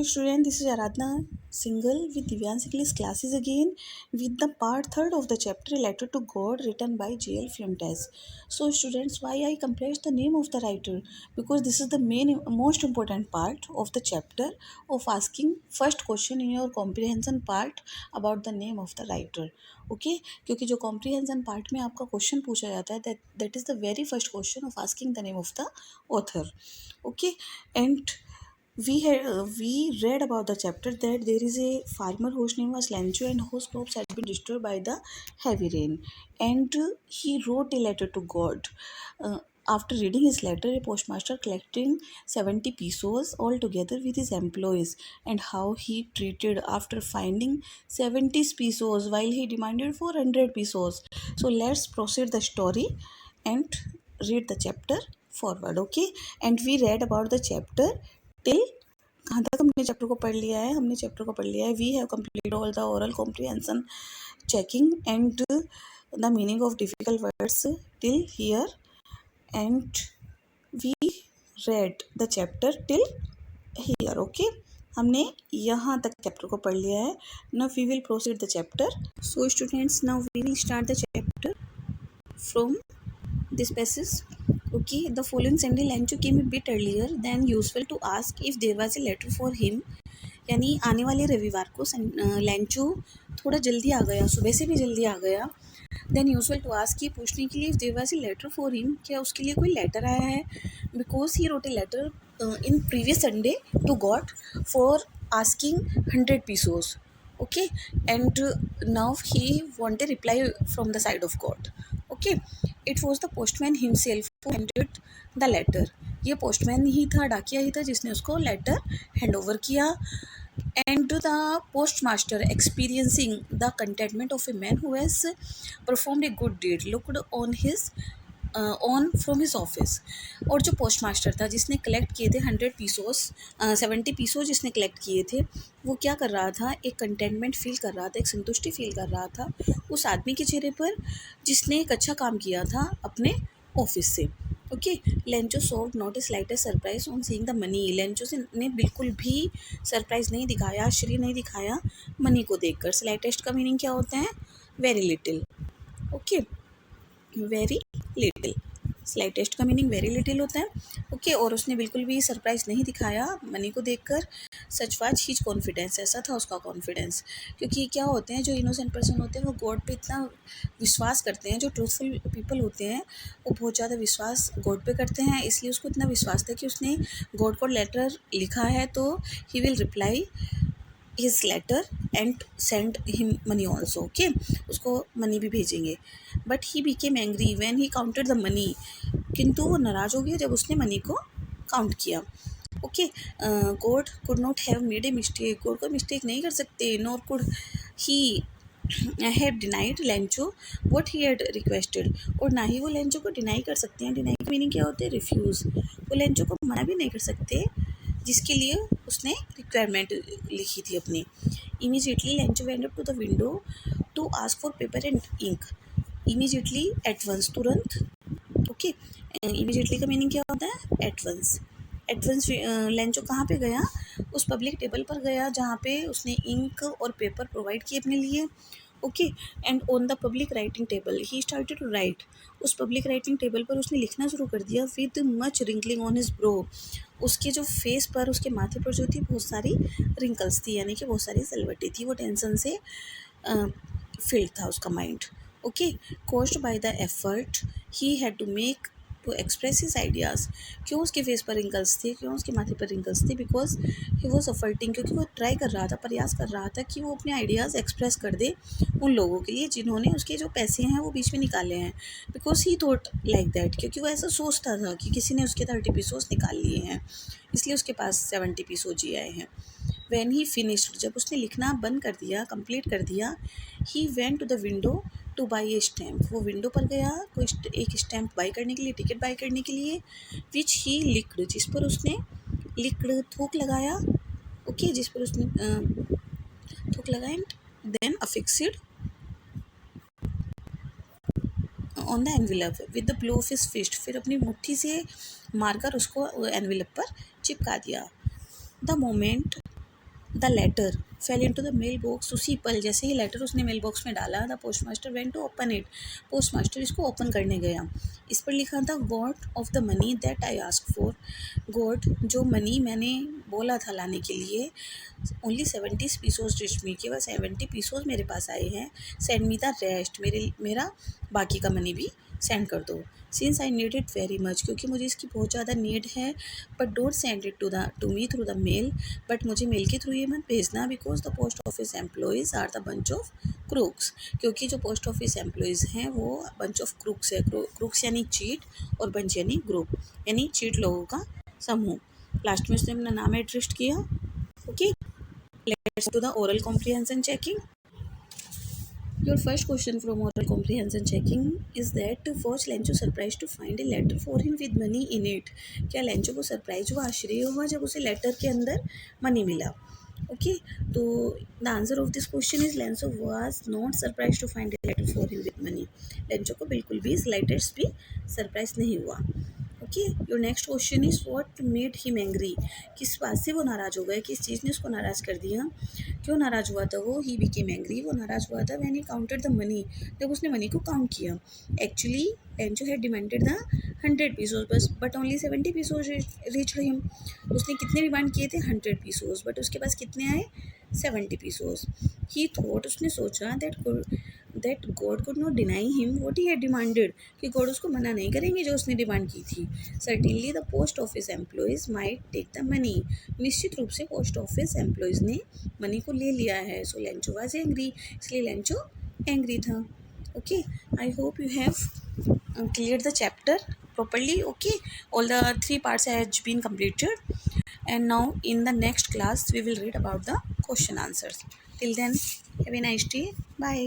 student, this is Aradhana Singhal with Divyansh English classes again with the part 3rd of the chapter Letter to God written by J.L. Fuentes. So students, why I compared the name of the writer? Because this is the most important part of the chapter of asking first question in your comprehension part about the name of the writer. Okay, क्योंकि जो comprehension part में आपका question पूछा जाता है that is the very first question of asking the name of the author. Okay, and we read about the chapter that there is a farmer whose name was Lancho and whose crops had been destroyed by the heavy rain, and he wrote a letter to God. After reading his letter, a postmaster collecting 70 pesos altogether with his employees, and how he treated after finding 70 pesos while he demanded 400 pesos. So let's proceed the story and read the chapter forward. Okay, and we read about the chapter till कहाँ तक हमने chapter को पढ़ लिया है? हमने chapter को पढ़ लिया है we have completed all the oral comprehension checking and the meaning of difficult words till here and we read the chapter till here. Okay, हमने यहाँ तक चैप्टर को पढ़ लिया है. Now we will proceed the chapter. So students, now we will start the chapter from this passage. Okay, the following Sunday Lancho came a bit earlier than usual to ask if there was a letter for him. यानी आने वाले रविवार को लैंचो थोड़ा जल्दी आ गया, सुबह से भी जल्दी आ गया. देन यूजल टू आस्क, ये पूछने के लिए if there was a letter for him, क्या उसके लिए कोई लेटर आया है. Because he wrote a letter in previous Sunday to God for asking 100 pesos. Okay, and now he want a reply from the side of God. Okay, it was the postman himself who handed the letter. ये postman ही था, डाकिया ही था जिसने उसको letter hand over किया. And the postmaster, experiencing the contentment of a man who has performed a good deed, looked on from his office. और जो postmaster था जिसने कलेक्ट किए थे 100 pesos 70 pesos जिसने कलेक्ट किए थे, वो क्या कर रहा था? एक कंटेंटमेंट फील कर रहा था, एक संतुष्टि फील कर रहा था उस आदमी के चेहरे पर जिसने एक अच्छा काम किया था अपने ऑफिस से. Okay, Lencho showed not a slightest surprise on seeing the money. Lencho से ने बिल्कुल भी सरप्राइज नहीं दिखाया, आश्चर्य नहीं दिखाया मनी को देखकर. स्लाइटेस्ट का मीनिंग क्या होता है? Very little. Okay, very little. Slightest का मीनिंग वेरी लिटिल होता है. ओके, और उसने बिल्कुल भी सरप्राइज नहीं दिखाया मनी को देखकर. सच वाज हीज कॉन्फिडेंस, ऐसा था उसका कॉन्फिडेंस. क्योंकि क्या होते हैं, जो इनोसेंट पर्सन होते हैं वो गॉड पे इतना विश्वास करते हैं. जो ट्रूथफुल पीपल होते हैं वो बहुत ज़्यादा विश्वास गॉड पे करते हैं. इसलिए उसको इतना विश्वास था कि उसने गॉड को लेटर लिखा है तो he will reply his letter and send him money also. Okay, उसको मनी भी भेजेंगे. But he became angry when he counted the money. किंतु वो नाराज़ हो गया जब उसने मनी को काउंट किया. Okay, God could not have made a mistake. God को मिस्टेक नहीं कर सकते. Nor could he had denied Lencho what he had requested. और ना ही वो लेंचो को डिनाई कर सकते हैं. डिनाई का मीनिंग क्या होता है? रिफ्यूज़. वो लेंचो को मना भी नहीं कर सकते जिसके लिए उसने रिक्वायरमेंट लिखी थी अपनी. Immediately Lencho went up to the window to ask for paper and ink. Immediately, at once, तुरंत. ओके, इमीजिएटली का मीनिंग क्या होता है? At once. At once Lencho कहाँ पे गया? उस पब्लिक टेबल पर गया जहाँ पे उसने इंक और पेपर प्रोवाइड किए अपने लिए. Okay, and on the public writing table he started to write. उस पब्लिक राइटिंग टेबल पर उसने लिखना शुरू कर दिया. With much wrinkling on his brow. उसके जो फेस पर, उसके माथे पर जो थी बहुत सारी रिंकल्स थी, यानी कि बहुत सारी सलवटें थी. वो टेंशन से फिल्ड था उसका mind. Okay, caused by the effort he had to make to express his ideas. क्यों उसके फेस पर रिंकल्स थे? क्यों उसके माथे पर रिंकल्स थे? बिकॉज ही वॉज अफर्टिंग, क्योंकि वो ट्राई कर रहा था, प्रयास कर रहा था कि वो अपने आइडियाज़ एक्सप्रेस कर दे उन लोगों के लिए जिन्होंने उसके जो पैसे हैं वो बीच में निकाले हैं. Because he thought like that, क्योंकि वो ऐसा सोचता था कि किसी ने उसके 30 pesos निकाल लिए हैं, इसलिए उसके पास 70 pesos जी आए हैं. वैन ही फिनिश्ड, जब उसने लिखना बंद कर दिया, कंप्लीट कर दिया, he went to the window to buy a stamp. वो विंडो पर गया कोई एक स्टैम्प बाई करने के लिए, टिकट बाई करने के लिए. विच ही लिक्ड, जिस पर उसने लिक्ड थूक लगाया. ओके, जिस पर उसने थूक लगाया. And then affixed on the envelope with the blow of his fist. फिर अपनी मुट्ठी से मारकर उसको एनविलप पर चिपका दिया. The moment the letter fell into the mail box. उसी पल जैसे ही लेटर उसने मेल बॉक्स में डाला, the postmaster went to open it. Postmaster इसको ओपन करने गया। इस पर लिखा था god of the money that I ask for. God, जो मनी मैंने बोला था लाने के लिए, ओनली 70 पीसोज रिच मी, केवल 70 पीसोज मेरे पास आए हैं। सेंड मी द रेस्ट, मेरा बाकी का मनी भी सेंड कर दो। Since I need it very much, क्योंकि मुझे इसकी बहुत ज़्यादा नीड है। But don't send it to me through the mail, but मुझे मेल के थ्रू ये मत भेजना, because the post office employees are the bunch of crooks. क्योंकि जो पोस्ट ऑफिस एम्प्लॉयज़ हैं वो बंच ऑफ क्रूक्स है। क्रूक्स यानी चीट और बंच यानी ग्रुप, यानी चीट लोगों का समूह। लास्ट में उसने अपना नाम एड्रेस किया। Okay, let's to the oral comprehension checking. Your first question from oral comprehension checking is that was Lencho surprised to find a letter for him with money in it? क्या Lencho को surprise हुआ, आश्चर्य हुआ जब उसे letter के अंदर money मिला? ओके, तो the answer of this question is Lencho was not surprise to find a letter for him with money. Lencho को बिल्कुल भी स्लाइटेस्ट भी सरप्राइज नहीं हुआ। Okay, your next question is what made him angry. किस बात से वो नाराज़ हो गए, किस चीज़ ने उसको नाराज़ कर दिया, क्यों नाराज़ हुआ था वो? ही बिकेम एंग्री, वो नाराज़ हुआ था when he counted the money, जब उसने मनी को काउंट किया। Actually Lencho had demanded the 100 pesos बस, but only 70 pesos reach him. उसने कितने डिमांड किए थे? 100 पीसोज, बट उसके पास कितने आए? 70 पीसोज। ही थॉट, उसने सोचा that God could not deny him what he had demanded, कि गॉड उसको मना नहीं करेंगे जो उसने डिमांड की थी। Certainly the post office employees might take the money, निश्चित रूप से पोस्ट ऑफिस एम्प्लॉयज़ ने मनी को ले लिया है। सो लेंचो वाज एंग्री, इसलिए लेंचो एंग्री था। Okay, I hope you have cleared the chapter properly. Okay, all the 3 parts has been completed, and now in the next class we will read about the question answers. Till then, have a nice day. Bye.